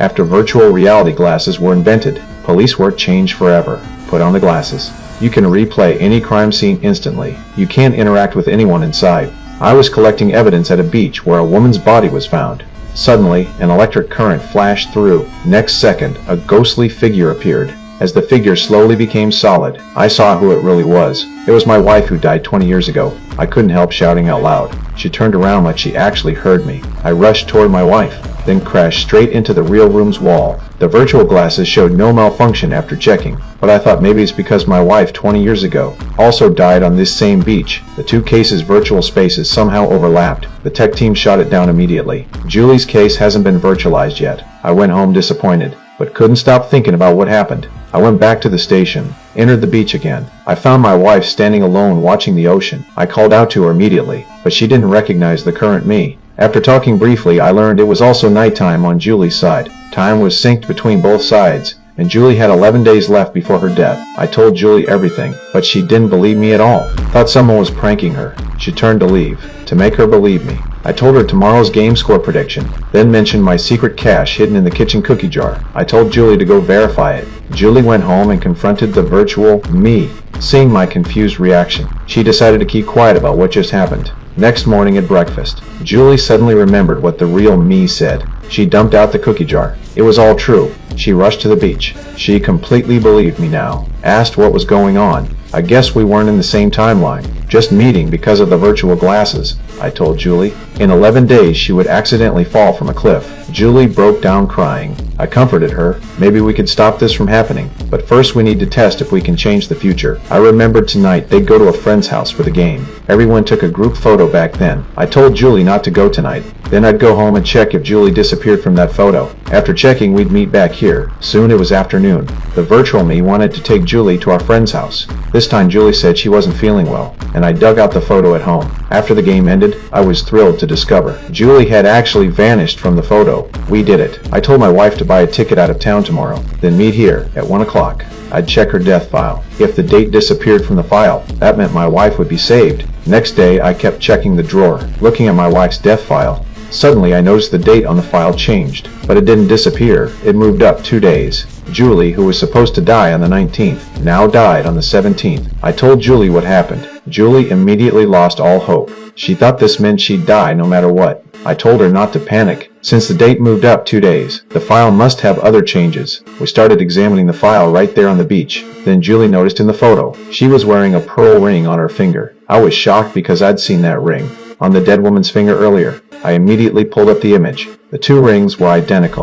After virtual reality glasses were invented, police work changed forever. Put on the glasses. You can replay any crime scene instantly. You can't interact with anyone inside. I was collecting evidence at a beach where a woman's body was found. Suddenly, an electric current flashed through. Next second, a ghostly figure appeared. As the figure slowly became solid, I saw who it really was. It was my wife who died 20 years ago. I couldn't help shouting out loud. She turned around like she actually heard me. I rushed toward my wife, then crashed straight into the real room's wall. The virtual glasses showed no malfunction after checking, but I thought maybe it's because my wife 20 years ago also died on this same beach. The two cases' virtual spaces somehow overlapped. The tech team shot it down immediately. Julie's case hasn't been virtualized yet. I went home disappointed, but couldn't stop thinking about what happened. I went back to the station, entered the beach again. I found my wife standing alone watching the ocean. I called out to her immediately, but she didn't recognize the current me. After talking briefly, I learned it was also nighttime on Julie's side. Time was synced between both sides, and Julie had 11 days left before her death. I told Julie everything, but she didn't believe me at all. Thought someone was pranking her. She turned to leave. To make her believe me, I told her tomorrow's game score prediction, then mentioned my secret cache hidden in the kitchen cookie jar. I told Julie to go verify it. Julie went home and confronted the virtual me. Seeing my confused reaction, she decided to keep quiet about what just happened. Next morning at breakfast, Julie suddenly remembered what the real me said. She dumped out the cookie jar. It was all true. She rushed to the beach. She completely believed me now. Asked what was going on. I guess we weren't in the same timeline. Just meeting because of the virtual glasses, I told Julie. In 11 days she would accidentally fall from a cliff. Julie broke down crying. I comforted her. Maybe we could stop this from happening, but first we need to test if we can change the future. I remembered tonight they'd go to a friend's house for the game. Everyone took a group photo back then. I told Julie not to go tonight. Then I'd go home and check if Julie disappeared from that photo. After checking, we'd meet back here. Soon it was afternoon. The virtual me wanted to take Julie to our friend's house. This time Julie said she wasn't feeling well, and I dug out the photo at home. After the game ended, I was thrilled to discover Julie had actually vanished from the photo. We did it. I told my wife to buy a ticket out of town tomorrow, then meet here at 1 o'clock. I'd check her death file. If the date disappeared from the file, that meant my wife would be saved. Next day, I kept checking the drawer, looking at my wife's death file. Suddenly, I noticed the date on the file changed, but it didn't disappear. It moved up 2 days. Julie, who was supposed to die on the 19th, now died on the 17th. I told Julie what happened. Julie immediately lost all hope. She thought this meant she'd die no matter what. I told her not to panic. Since the date moved up 2 days, the file must have other changes. We started examining the file right there on the beach. Then Julie noticed in the photo, she was wearing a pearl ring on her finger. I was shocked because I'd seen that ring on the dead woman's finger earlier. I immediately pulled up the image. The two rings were identical.